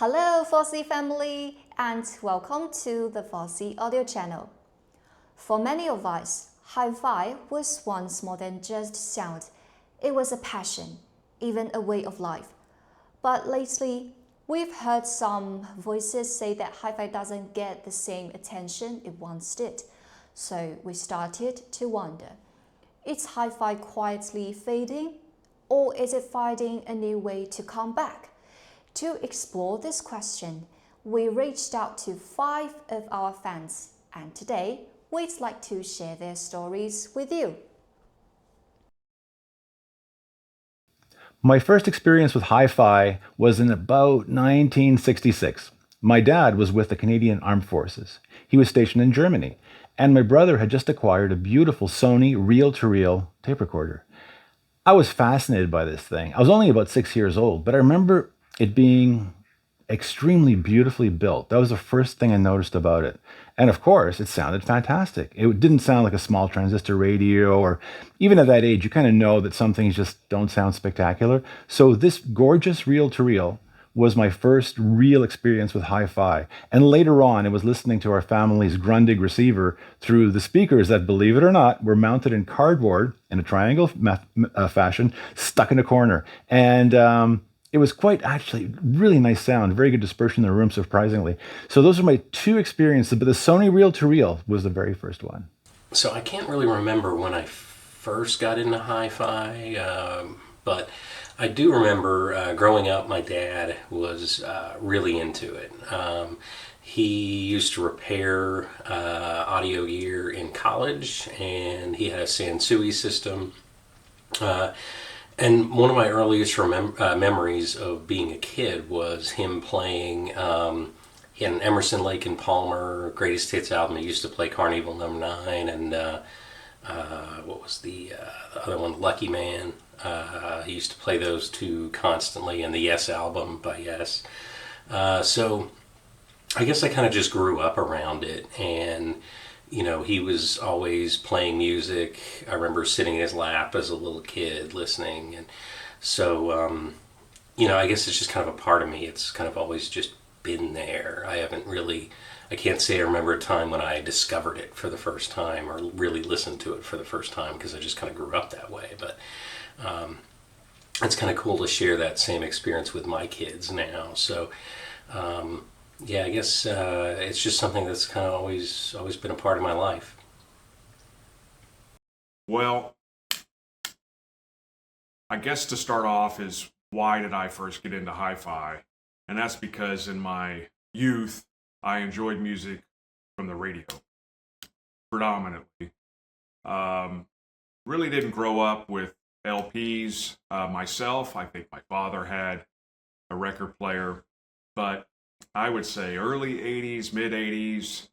Hello Fosi family and welcome to the Fosi audio channel. For many of us, HiFi was once more than just sound. It was a passion, even a way of life. But lately, we've heard some voices say that HiFi doesn't get the same attention it once did. So we started to wonder, is HiFi quietly fading? Or is it finding a new way to come back? To explore this question, we reached out to 5 of our fans, and today we'd like to share their stories with you. My first experience with HiFi was in about 1966. My dad was with the Canadian Armed Forces. He was stationed in Germany, and my brother had just acquired a beautiful Sony reel-to-reel tape recorder. I was fascinated by this thing. I was only about 6 years old, but I remember it being extremely beautifully built. That was the first thing I noticed about it. And of course, it sounded fantastic. It didn't sound like a small transistor radio, or even at that age, you kind of know that some things just don't sound spectacular. So this gorgeous reel-to-reel was my first real experience with hi-fi. And later on, it was listening to our family's Grundig receiver through the speakers that, believe it or not, were mounted in cardboard in a triangle fashion, stuck in a corner. And it was quite actually really nice sound, very good dispersion in the room, surprisingly. So those are my two experiences, but the Sony reel-to-reel was the very first one. So I can't really remember when I first got into hi-fi, but I do remember growing up, my dad was really into it. He used to repair audio gear in college, and he had a Sansui system. And one of my earliest memories of being a kid was him playing he had an Emerson, Lake and Palmer greatest hits album. He used to play Carnival #9 and what was the other one, Lucky Man. He used to play those two constantly, and the Yes album by Yes. So I guess I kind of just grew up around it, and he was always playing music. I remember sitting in his lap as a little kid listening. And so, I guess it's just kind of a part of me. It's kind of always just been there. I can't say I remember a time when I discovered it for the first time or really listened to it for the first time, because I just kind of grew up that way. But it's kind of cool to share that same experience with my kids now. So, yeah, I guess it's just something that's kind of always been a part of my life. Well, I guess to start off is, why did I first get into hi-fi? And that's because in my youth, I enjoyed music from the radio, predominantly. Really didn't grow up with LPs myself. I think my father had a record player, but I would say early 80s, mid 80s,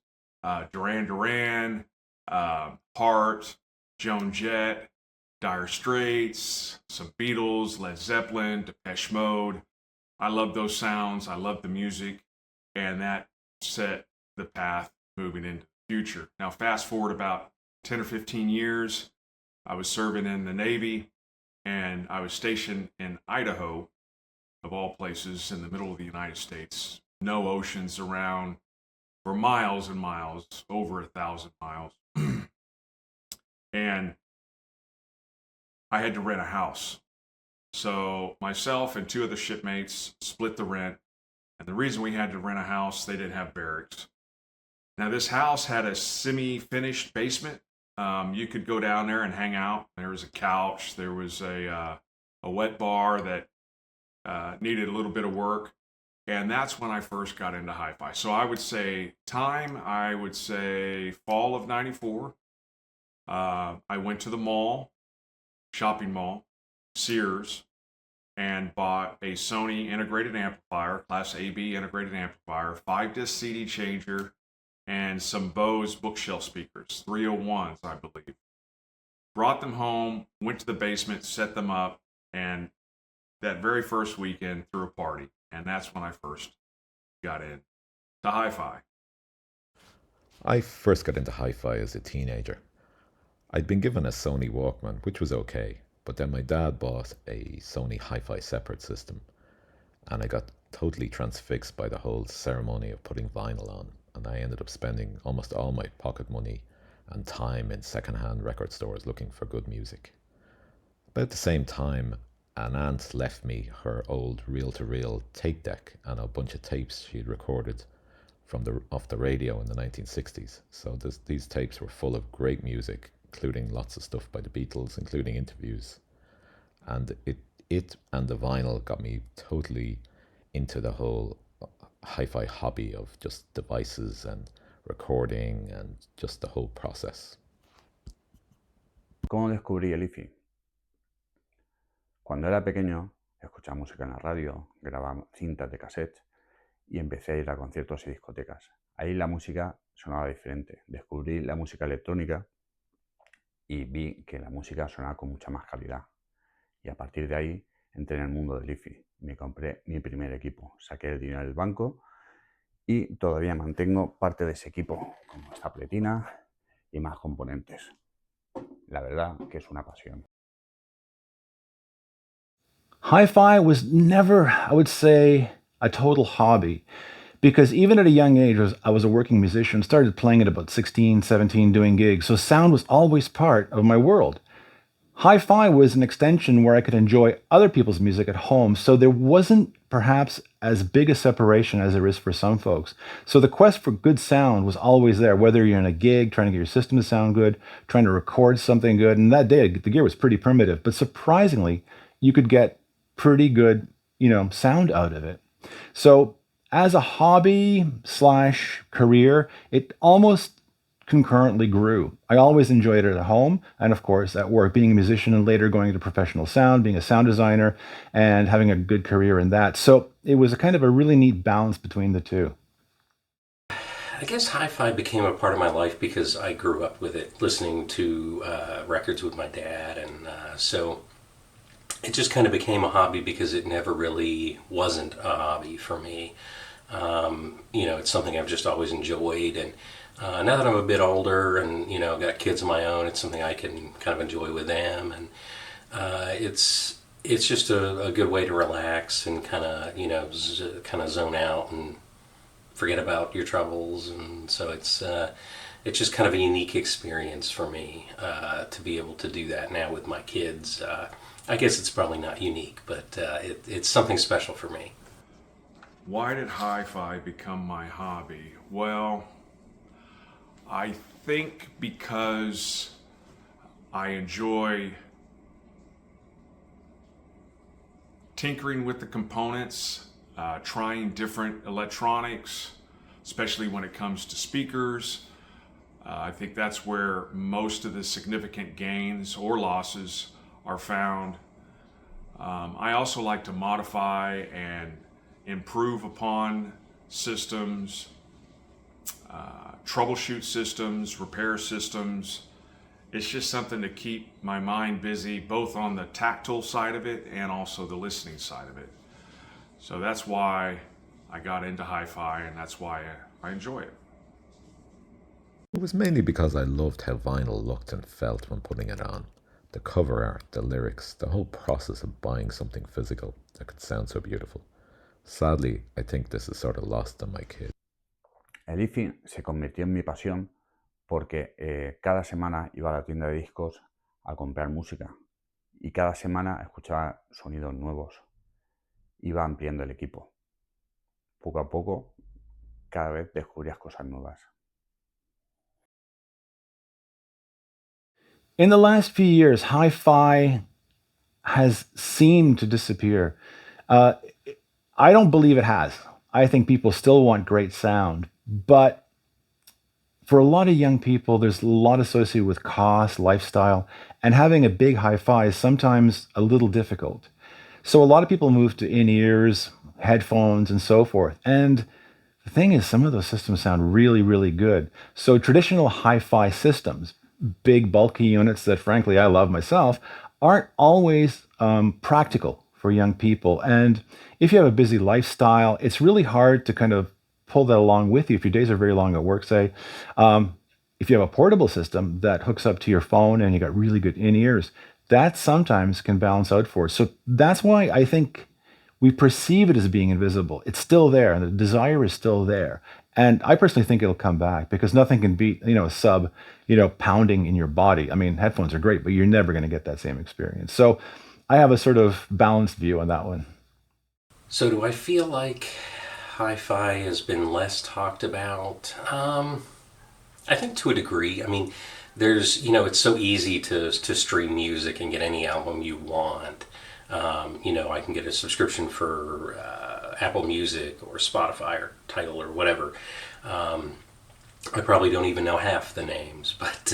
Duran Duran, Heart, Joan Jett, Dire Straits, some Beatles, Led Zeppelin, Depeche Mode. I love those sounds. I love the music, and that set the path moving into the future. Now, fast forward about 10 or 15 years, I was serving in the Navy, and I was stationed in Idaho, of all places, in the middle of the United States. No oceans around for miles and miles, over 1,000 miles. And I had to rent a house. So myself and 2 of the shipmates split the rent. And the reason we had to rent a house, they didn't have barracks. Now, this house had a semi-finished basement. You could go down there and hang out. There was a couch. There was a wet bar that needed a little bit of work. And that's when I first got into hi-fi. So I would say fall of 94. I went to the mall, shopping mall, Sears, and bought a Sony integrated amplifier, Class AB integrated amplifier, 5-disc CD changer, and some Bose bookshelf speakers, 301s, I believe. Brought them home, went to the basement, set them up, and that very first weekend threw a party. And that's when I first got into hi-fi. I first got into hi-fi as a teenager. I'd been given a Sony Walkman, which was okay, but then my dad bought a Sony hi-fi separate system, and I got totally transfixed by the whole ceremony of putting vinyl on, and I ended up spending almost all my pocket money and time in secondhand record stores looking for good music. About the same time, an aunt left me her old reel-to-reel tape deck and a bunch of tapes she'd recorded off the radio in the 1960s. So these tapes were full of great music, including lots of stuff by the Beatles, including interviews. And it and the vinyl got me totally into the whole hi-fi hobby of just devices and recording and just the whole process. ¿Cómo descubrí el HiFi? Cuando era pequeño, escuchaba música en la radio, grababa cintas de cassette y empecé a ir a conciertos y discotecas. Ahí la música sonaba diferente. Descubrí la música electrónica y vi que la música sonaba con mucha más calidad. Y a partir de ahí entré en el mundo del HiFi. Me compré mi primer equipo, saqué el dinero del banco y todavía mantengo parte de ese equipo, como esta pletina y más componentes. La verdad que es una pasión. Hi-fi was never, I would say, a total hobby, because even at a young age, I was a working musician, started playing at about 16, 17, doing gigs, so sound was always part of my world. Hi-fi was an extension where I could enjoy other people's music at home, so there wasn't perhaps as big a separation as there is for some folks. So the quest for good sound was always there, whether you're in a gig, trying to get your system to sound good, trying to record something good, and that day the gear was pretty primitive, but surprisingly, you could get pretty good, sound out of it. So as a hobby slash career, it almost concurrently grew. I always enjoyed it at home and of course at work, being a musician and later going into professional sound, being a sound designer and having a good career in that. So it was a kind of a really neat balance between the two. I guess hi-fi became a part of my life because I grew up with it, listening to records with my dad, and so it just kind of became a hobby because it never really wasn't a hobby for me. It's something I've just always enjoyed, and now that I'm a bit older and got kids of my own, it's something I can kind of enjoy with them, and it's just a good way to relax and kind of zone out and forget about your troubles, and so it's just kind of a unique experience for me to be able to do that now with my kids. I guess it's probably not unique, but it's something special for me. Why did hi-fi become my hobby? Well, I think because I enjoy tinkering with the components, trying different electronics, especially when it comes to speakers. I think that's where most of the significant gains or losses are found. I also like to modify and improve upon systems, troubleshoot systems, repair systems. It's just something to keep my mind busy, both on the tactile side of it and also the listening side of it. So that's why I got into hi-fi, and that's why I enjoy it. It was mainly because I loved how vinyl looked and felt when putting it on. The cover art, the lyrics, the whole process of buying something physical that could sound so beautiful. Sadly, I think this is sort of lost on my kids. El HiFi se convirtió en mi pasión porque cada semana iba a la tienda de discos a comprar música y cada semana escuchaba sonidos nuevos. Iba ampliando el equipo. Poco a poco, cada vez descubrías cosas nuevas. In the last few years, hi-fi has seemed to disappear. I don't believe it has. I think people still want great sound, but for a lot of young people, there's a lot associated with cost, lifestyle, and having a big hi-fi is sometimes a little difficult. So a lot of people move to in-ears, headphones, and so forth. And the thing is, some of those systems sound really, really good. So traditional hi-fi systems, big bulky units that frankly I love myself, aren't always practical for young people. And if you have a busy lifestyle, it's really hard to kind of pull that along with you if your days are very long at work, say. If you have a portable system that hooks up to your phone and you got really good in-ears, that sometimes can balance out for us. So that's why I think we perceive it as being invisible. It's still there, and the desire is still there. And I personally think it'll come back because nothing can beat, a sub, pounding in your body. I mean, headphones are great, but you're never going to get that same experience. So I have a sort of balanced view on that one. So do I feel like hi-fi has been less talked about? I think to a degree. I mean, there's, it's so easy to stream music and get any album you want. I can get a subscription for Apple Music or Spotify or Tidal or whatever. I probably don't even know half the names, but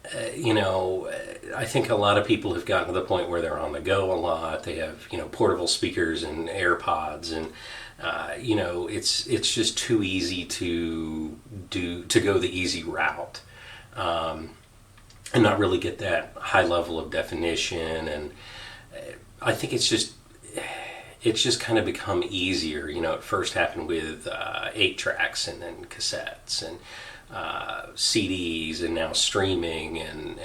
I think a lot of people have gotten to the point where they're on the go a lot. They have, portable speakers and AirPods, and it's just too easy to go the easy route, and not really get that high level of definition. And I think it's just kind of become easier. It first happened with 8-tracks and then cassettes and CDs, and now streaming and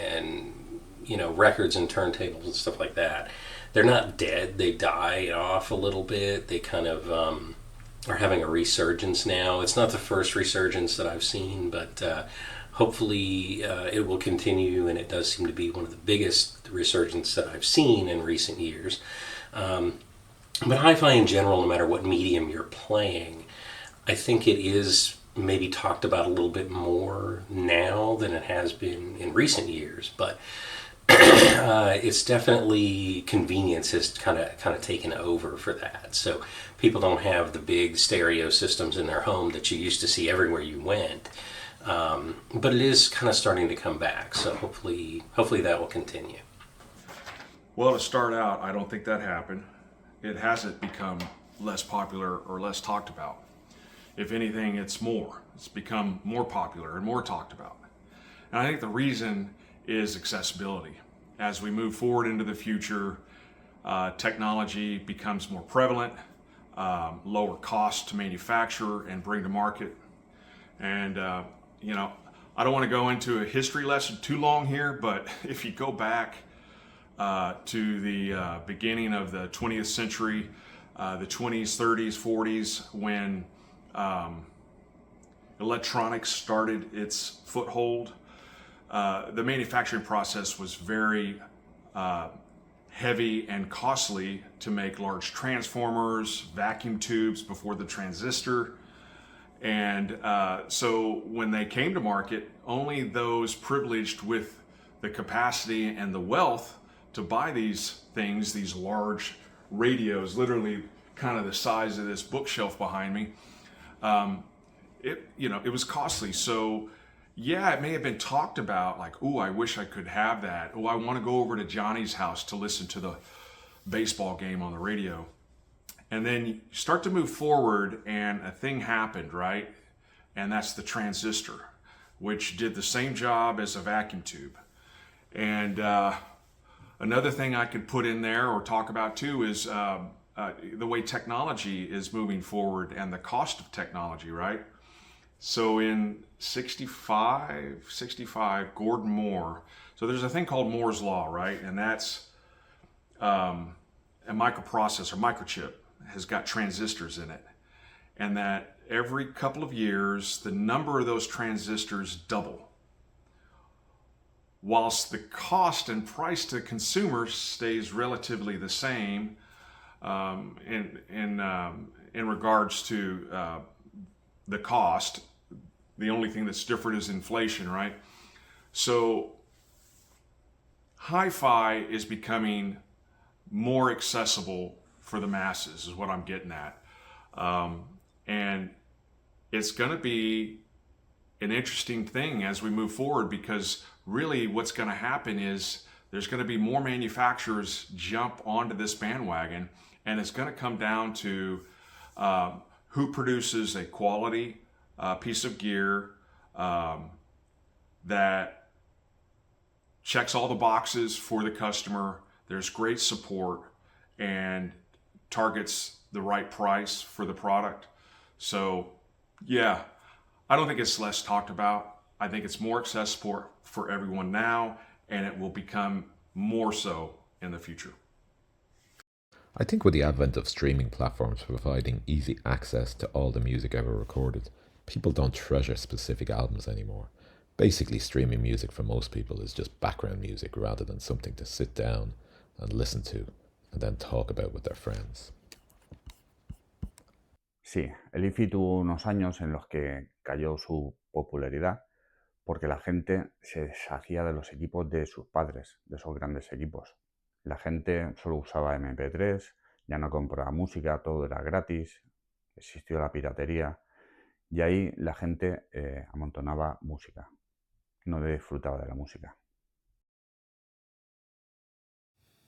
records and turntables and stuff like that. They're not dead. They die off a little bit. They kind of are having a resurgence now. It's not the first resurgence that I've seen, but hopefully it will continue, and it does seem to be one of the biggest resurgences that I've seen in recent years. But hi-fi in general, no matter what medium you're playing, I think it is maybe talked about a little bit more now than it has been in recent years. But it's definitely, convenience has kind of taken over for that. So people don't have the big stereo systems in their home that you used to see everywhere you went. But it is kind of starting to come back. So hopefully that will continue. Well, to start out, I don't think that happened. It hasn't become less popular or less talked about. If anything, it's become more popular and more talked about. And I think the reason is accessibility. As we move forward into the future, technology becomes more prevalent, lower cost to manufacture and bring to market. And, I don't want to go into a history lesson too long here, but if you go back to the beginning of the 20th century, the 20s, 30s, 40s, when electronics started its foothold, the manufacturing process was very heavy and costly to make large transformers, vacuum tubes before the transistor. And so when they came to market, only those privileged with the capacity and the wealth to buy these things, these large radios, literally kind of the size of this bookshelf behind me, it was costly. So yeah, it may have been talked about like, oh, I wish I could have that. Oh, I want to go over to Johnny's house to listen to the baseball game on the radio. And then you start to move forward and a thing happened, right? And that's the transistor, which did the same job as a vacuum tube. And another thing I could put in there or talk about too is the way technology is moving forward and the cost of technology, right? So in 65, Gordon Moore, so there's a thing called Moore's Law, right? And that's a microprocessor, microchip, has got transistors in it. And that every couple of years, the number of those transistors double, whilst the cost and price to consumers stays relatively the same in regards to the cost. The only thing that's different is inflation, right? So hi-fi is becoming more accessible for the masses, is what I'm getting at. And it's going to be an interesting thing as we move forward, because really what's going to happen is there's going to be more manufacturers jump onto this bandwagon, and it's going to come down to who produces a quality piece of gear that checks all the boxes for the customer, there's great support, and targets the right price for the product. So yeah, I don't think it's less talked about. I think it's more accessible for everyone now, and it will become more so in the future. I think with the advent of streaming platforms providing easy access to all the music ever recorded, people don't treasure specific albums anymore. Basically, streaming music for most people is just background music rather than something to sit down and listen to and then talk about with their friends. Sí, el HiFi tuvo unos años en los que cayó su popularidad porque la gente se deshacía de los equipos de sus padres, de esos grandes equipos. La gente solo usaba MP3, ya no compraba música, todo era gratis, existió la piratería y ahí la gente amontonaba música, no disfrutaba de la música.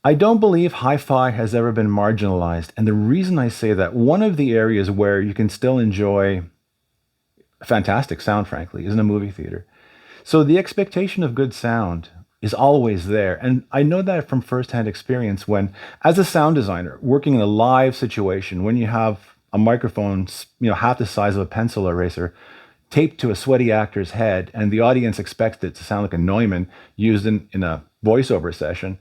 I don't believe hi-fi has ever been marginalized, and the reason I say that, one of the areas where you can still enjoy fantastic sound, frankly, is in a movie theater. So the expectation of good sound is always there. And I know that from firsthand experience when, as a sound designer, working in a live situation, when you have a microphone, half the size of a pencil eraser, taped to a sweaty actor's head, and the audience expects it to sound like a Neumann used in a voiceover session,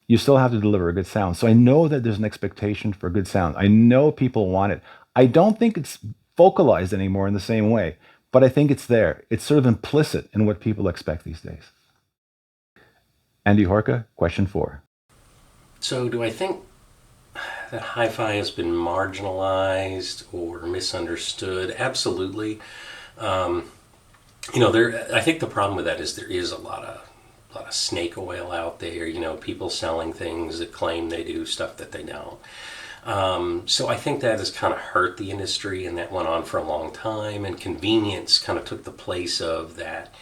you still have to deliver a good sound. So I know that there's an expectation for good sound. I know people want it. I don't think it's vocalized anymore in the same way, but I think it's there. It's sort of implicit in what people expect these days. Andy Horka, question 4. So do I think that hi-fi has been marginalized or misunderstood? Absolutely. I think the problem with that is there is a lot of snake oil out there. People selling things that claim they do stuff that they don't. So I think that has kind of hurt the industry, and that went on for a long time. And convenience kind of took the place of that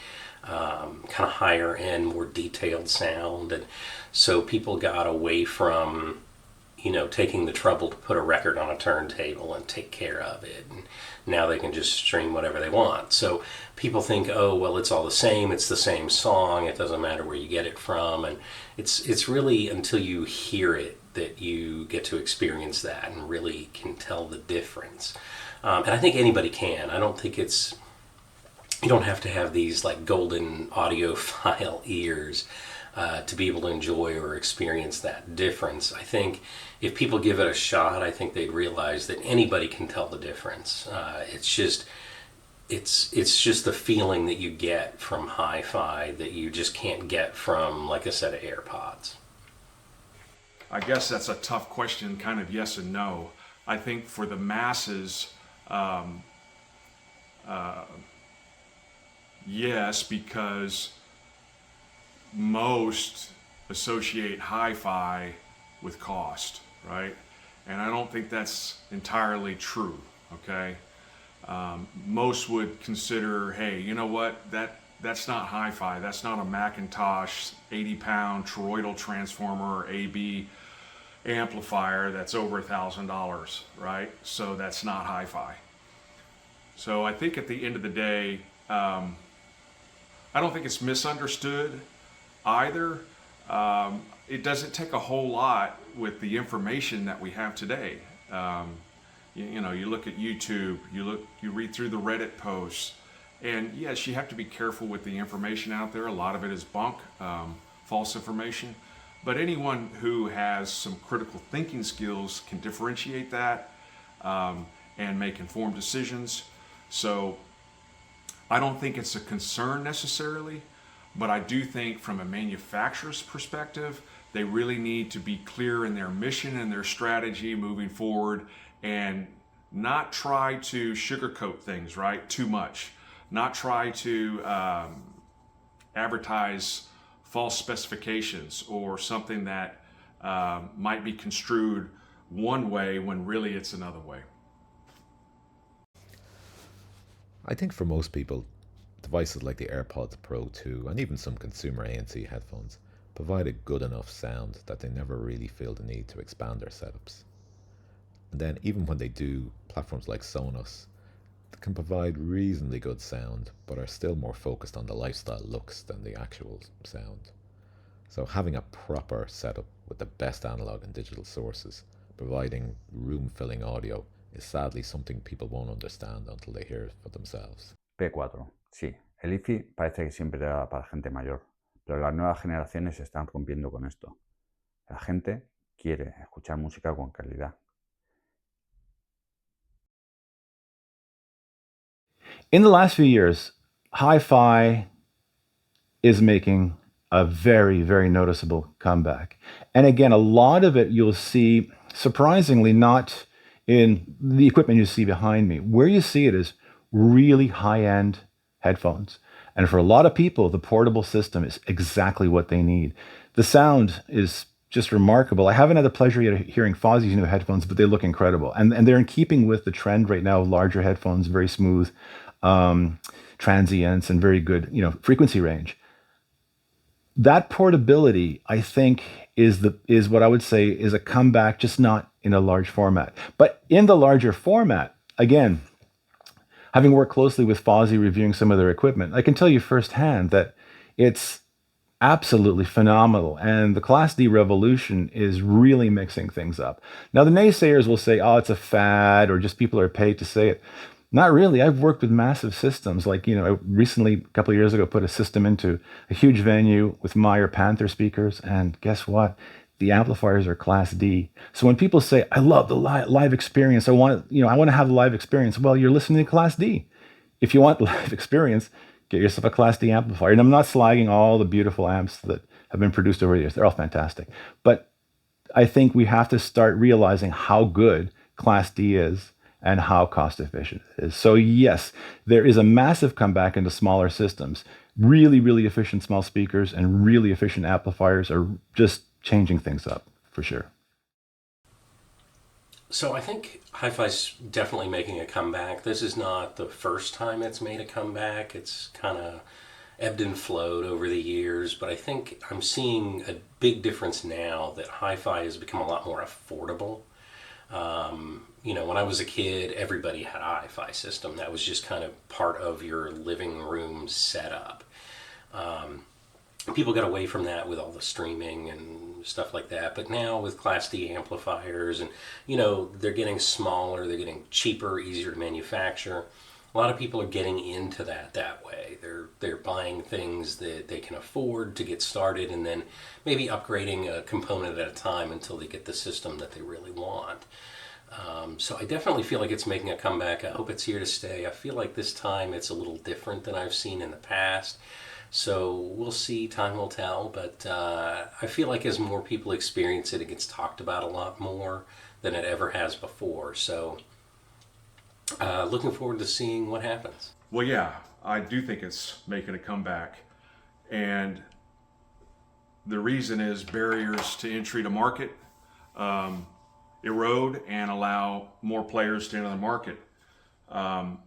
kind of higher end, more detailed sound, and so people got away from taking the trouble to put a record on a turntable and take care of it. And now they can just stream whatever they want. So people think, oh, well, it's all the same. It's the same song. It doesn't matter where you get it from. And it's really until you hear it that you get to experience that and really can tell the difference. And I think anybody can. I don't think you don't have to have these like golden audiophile ears to be able to enjoy or experience that difference. I think if people give it a shot, I think they'd realize that anybody can tell the difference. It's just the feeling that you get from hi-fi that you just can't get from like a set of AirPods. I guess that's a tough question, kind of yes and no. I think for the masses, yes, because most associate hi-fi with cost, right? And I don't think that's entirely true, okay? Most would consider, hey, you know what, that's not hi-fi, that's not a Macintosh 80-pound toroidal transformer or AB amplifier that's over $1,000, right? So that's not hi-fi. So I think at the end of the day, I don't think it's misunderstood either. It doesn't take a whole lot with the information that we have today. You look at YouTube, you read through the Reddit posts, and yes, you have to be careful with the information out there. A lot of it is bunk, false information. But anyone who has some critical thinking skills can differentiate that and make informed decisions. So I don't think it's a concern necessarily, but I do think from a manufacturer's perspective, they really need to be clear in their mission and their strategy moving forward and not try to sugarcoat things, right, too much. Not try to advertise false specifications or something that might be construed one way when really it's another way. I think for most people, devices like the AirPods Pro 2 and even some consumer ANC headphones provide a good enough sound that they never really feel the need to expand their setups. And then even when they do, platforms like Sonos can provide reasonably good sound, but are still more focused on the lifestyle looks than the actual sound. So having a proper setup with the best analog and digital sources, providing room-filling audio, is sadly something people won't understand until they hear it for themselves. P4, sí. El HiFi parece que siempre era para gente mayor, pero las nuevas generaciones se están rompiendo con esto. La gente quiere escuchar música con calidad. In the last few years, hi-fi is making a very, very noticeable comeback. And again, a lot of it you'll see, surprisingly, not in the equipment you see behind me. Where you see it is really high-end headphones. And for a lot of people, the portable system is exactly what they need. The sound is just remarkable. I haven't had the pleasure yet of hearing Fosi's new headphones, but they look incredible. And they're in keeping with the trend right now of larger headphones, very smooth transients and very good, frequency range. That portability, I think, is what I would say is a comeback, just not in a large format. But in the larger format, again, having worked closely with Fosi reviewing some of their equipment, I can tell you firsthand that it's absolutely phenomenal. And the Class D revolution is really mixing things up. Now, the naysayers will say, oh, it's a fad, or just people are paid to say it. Not really. I've worked with massive systems. Like, I recently, a couple of years ago, put a system into a huge venue with Meyer Panther speakers. And guess what? The amplifiers are Class D. So when people say, I love the live experience, I want to have the live experience. Well, you're listening to Class D. If you want live experience, get yourself a Class D amplifier. And I'm not slagging all the beautiful amps that have been produced over the years. They're all fantastic. But I think we have to start realizing how good Class D is and how cost efficient it is. So yes, there is a massive comeback into smaller systems. Really, really efficient small speakers and really efficient amplifiers are just changing things up for sure. So I think hi-fi's definitely making a comeback. This is not the first time it's made a comeback. It's kind of ebbed and flowed over the years, but I think I'm seeing a big difference now that hi-fi has become a lot more affordable. When I was a kid, everybody had a hi-fi system. That was just kind of part of your living room setup. People got away from that with all the streaming and stuff like that. But now with Class D amplifiers and, they're getting smaller, they're getting cheaper, easier to manufacture. A lot of people are getting into that way. They're buying things that they can afford to get started and then maybe upgrading a component at a time until they get the system that they really want. So I definitely feel like it's making a comeback. I hope it's here to stay. I feel like this time it's a little different than I've seen in the past. So we'll see, time will tell, but I feel like as more people experience it, it gets talked about a lot more than it ever has before. So looking forward to seeing what happens. Well, yeah, I do think it's making a comeback. And the reason is barriers to entry to market erode and allow more players to enter the market.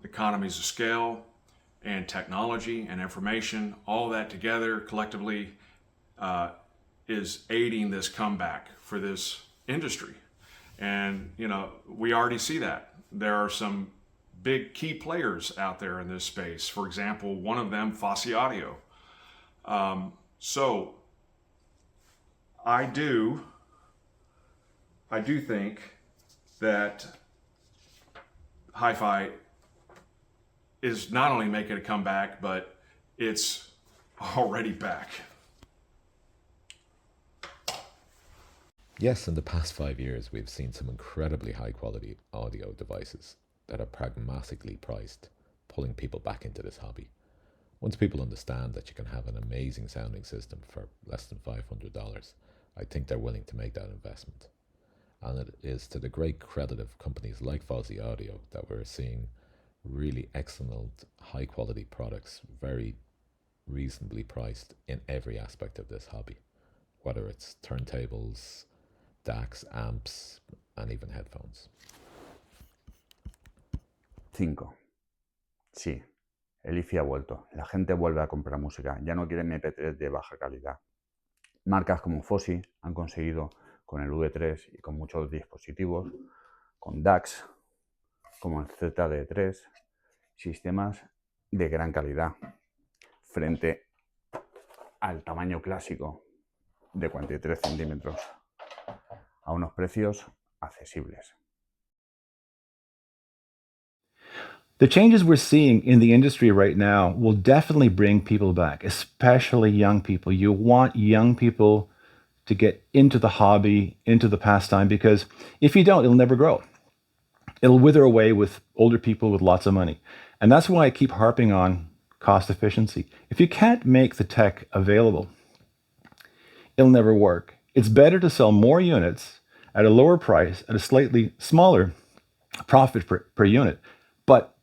Economies of scale and technology and information, all that together collectively is aiding this comeback for this industry. And, we already see that. There are some big key players out there in this space. For example, one of them, Fosi Audio. So I do think that hi-fi is not only making a comeback, but it's already back. Yes, in the past 5 years, we've seen some incredibly high quality audio devices that are pragmatically priced, pulling people back into this hobby. Once people understand that you can have an amazing sounding system for less than $500, I think they're willing to make that investment. And it is to the great credit of companies like Fosi Audio that we're seeing really excellent, high quality products, very reasonably priced in every aspect of this hobby, whether it's turntables, DACs, amps, and even headphones. 5. Sí, el HiFi ha vuelto. La gente vuelve a comprar música. Ya no quieren MP3 de baja calidad. Marcas como Fosi han conseguido con el V3 y con muchos dispositivos, con DACs, como el ZD3, sistemas de gran calidad frente al tamaño clásico de 43 centímetros a unos precios accesibles. The changes we're seeing in the industry right now will definitely bring people back, especially young people. You want young people to get into the hobby, into the pastime, because if you don't, it'll never grow. It'll wither away with older people with lots of money. And that's why I keep harping on cost efficiency. If you can't make the tech available, it'll never work. It's better to sell more units at a lower price, at a slightly smaller profit per unit, but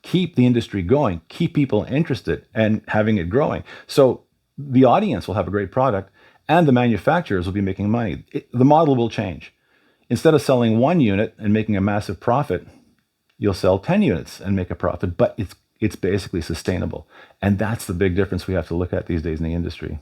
keep the industry going, keep people interested and having it growing. So the audience will have a great product and the manufacturers will be making money. The model will change. Instead of selling one unit and making a massive profit, you'll sell 10 units and make a profit, but it's basically sustainable. And that's the big difference we have to look at these days in the industry.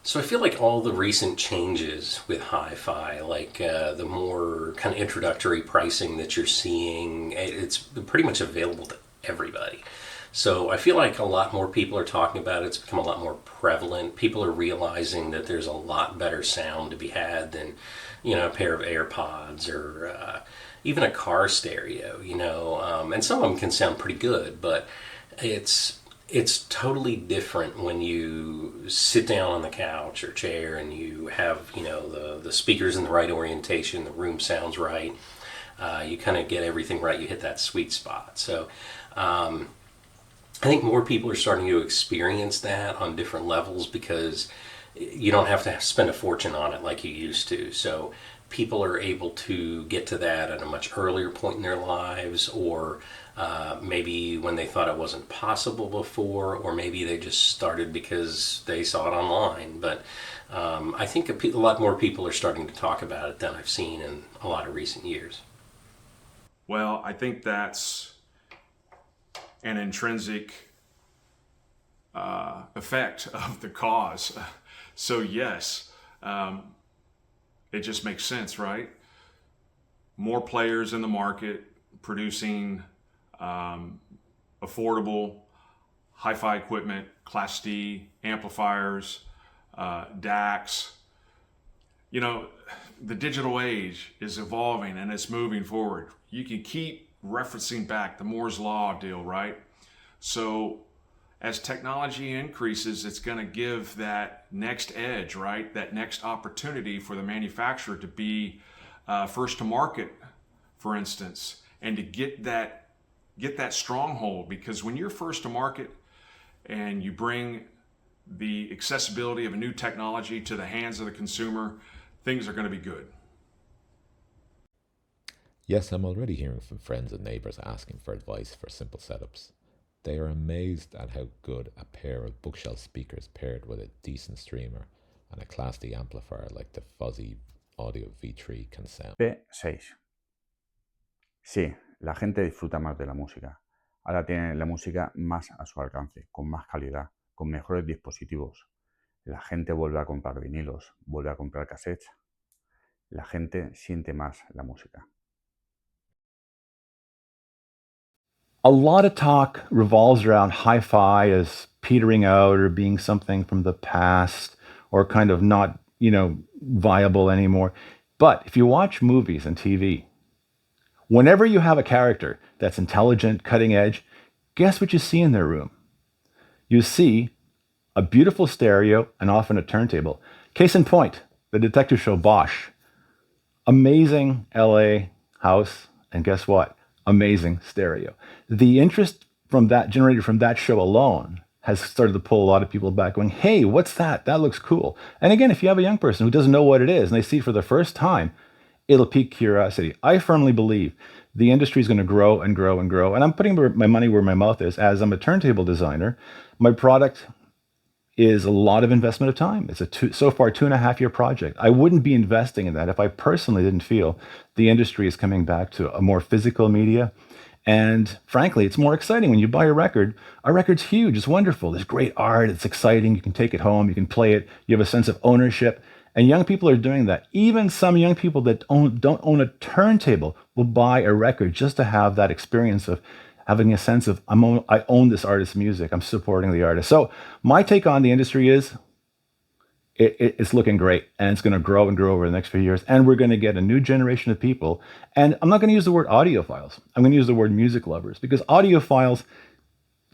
So I feel like all the recent changes with HiFi, like the more kind of introductory pricing that you're seeing, it's pretty much available to everybody. So I feel like a lot more people are talking about it. It's become a lot more prevalent. People are realizing that there's a lot better sound to be had than, a pair of AirPods or even a car stereo, and some of them can sound pretty good, but it's totally different when you sit down on the couch or chair and you have, the speakers in the right orientation, the room sounds right. You kind of get everything right. You hit that sweet spot. So I think more people are starting to experience that on different levels because you don't have to spend a fortune on it like you used to. So people are able to get to that at a much earlier point in their lives, or maybe when they thought it wasn't possible before, or maybe they just started because they saw it online. But I think a lot more people are starting to talk about it than I've seen in a lot of recent years. Well, I think that's an intrinsic effect of the cause. So yes, it just makes sense, right? More players in the market producing affordable hi-fi equipment, Class D, amplifiers, DACs. The digital age is evolving and it's moving forward. You can keep referencing back the Moore's Law deal, right? So as technology increases, it's going to give that next edge, right? That next opportunity for the manufacturer to be first to market, for instance, and to get that stronghold. Because when you're first to market and you bring the accessibility of a new technology to the hands of the consumer, things are going to be good. Yes, I'm already hearing from friends and neighbours asking for advice for simple setups. They are amazed at how good a pair of bookshelf speakers paired with a decent streamer and a Class D amplifier like the Fosi Audio V3 can sound. P6. Sí, la gente disfruta más de la música. Ahora tienen la música más a su alcance, con más calidad, con mejores dispositivos. La gente vuelve a comprar vinilos, vuelve a comprar cassettes. La gente siente más la música. A lot of talk revolves around hi-fi as petering out or being something from the past or kind of not, viable anymore. But if you watch movies and TV, whenever you have a character that's intelligent, cutting edge, guess what you see in their room? You see a beautiful stereo and often a turntable. Case in point, the detective show Bosch. Amazing LA house, and guess what? Amazing stereo. The interest from that generated from that show alone has started to pull a lot of people back going, hey, what's that? That looks cool. And again, if you have a young person who doesn't know what it is and they see it for the first time, it'll pique curiosity. I firmly believe the industry is going to grow and grow and grow. And I'm putting my money where my mouth is. As I'm a turntable designer, my product is a lot of investment of time. It's so far 2.5-year project. I wouldn't be investing in that if I personally didn't feel the industry is coming back to a more physical media. And frankly, it's more exciting when you buy a record. A record's huge. It's wonderful. There's great art. It's exciting. You can take it home. You can play it. You have a sense of ownership. And young people are doing that. Even some young people that don't own a turntable will buy a record just to have that experience of having a sense of, I own this artist's music. I'm supporting the artist. So my take on the industry is it's looking great, and it's going to grow and grow over the next few years. And we're going to get a new generation of people. And I'm not going to use the word audiophiles. I'm going to use the word music lovers, because audiophiles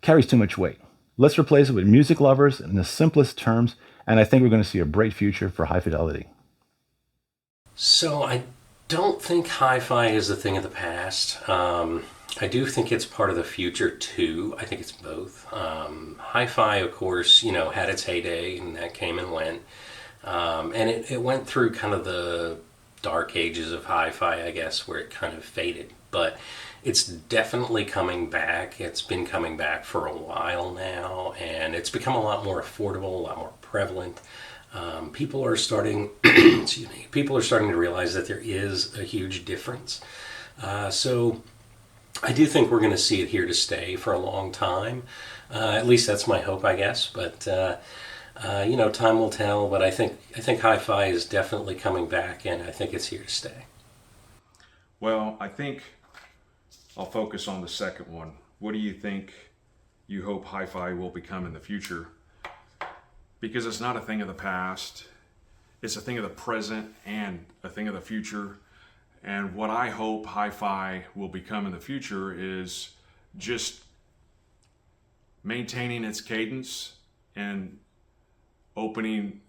carries too much weight. Let's replace it with music lovers in the simplest terms. and I think we're going to see a bright future for high fidelity. So I don't think hi-fi is a thing of the past. I do think it's part of the future too. I think it's both. Hi-fi, of course, had its heyday, and that came and went. And it went through kind of the dark ages of hi-fi, I guess, where it kind of faded. But it's definitely coming back. It's been coming back for a while now, and it's become a lot more affordable, a lot more prevalent. People are starting, excuse me, people are starting to realize that there is a huge difference. So I do think we're going to see it here to stay for a long time. At least that's my hope, I guess. But time will tell. But I think hi-fi is definitely coming back, and I think it's here to stay. Well, I think I'll focus on the second one. What do you think you hope hi-fi will become in the future? Because it's not a thing of the past. It's a thing of the present and a thing of the future. And what I hope hi-fi will become in the future is just maintaining its cadence and opening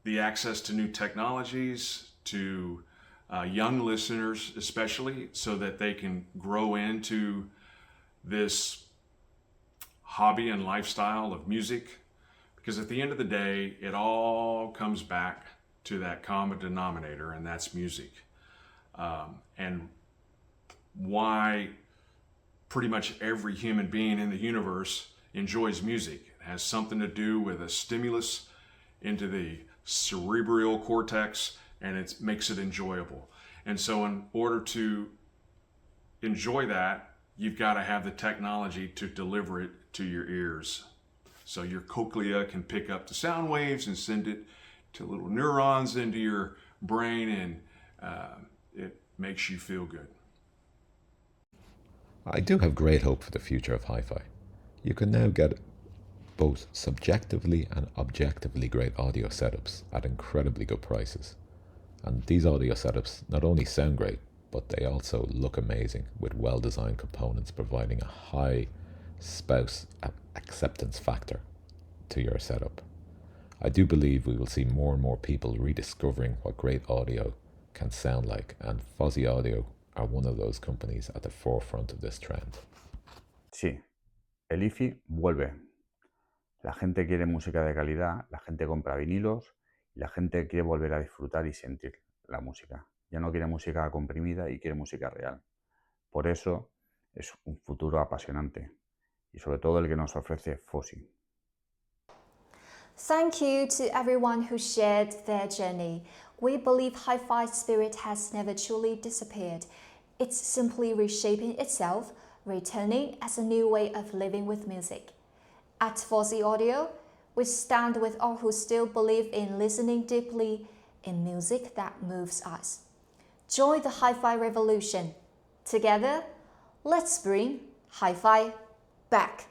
the access to new technologies, to young listeners especially, so that they can grow into this hobby and lifestyle of music. Because at the end of the day, it all comes back to that common denominator, and that's music. And why pretty much every human being in the universe enjoys music. It has something to do with a stimulus into the cerebral cortex, and it makes it enjoyable. And so in order to enjoy that, you've got to have the technology to deliver it to your ears. So your cochlea can pick up the sound waves and send it to little neurons into your brain, and it makes you feel good. I do have great hope for the future of hi-fi. You can now get both subjectively and objectively great audio setups at incredibly good prices. And these audio setups not only sound great, but they also look amazing, with well-designed components providing a high spouse acceptance factor to your setup. I do believe we will see more and more people rediscovering what great audio can sound like, and Fosi Audio are one of those companies at the forefront of this trend. Sí, el HiFi vuelve. La gente quiere música de calidad, la gente compra vinilos y la gente quiere volver a disfrutar y sentir la música. Ya no quiere música comprimida y quiere música real. Por eso es un futuro apasionante y sobre todo el que nos ofrece Fosi. Thank you to everyone who shared their journey. We believe hi-fi spirit has never truly disappeared. It's simply reshaping itself, returning as a new way of living with music. At Fosi Audio, we stand with all who still believe in listening deeply in music that moves us. Join the hi-fi revolution. Together, let's bring hi-fi back.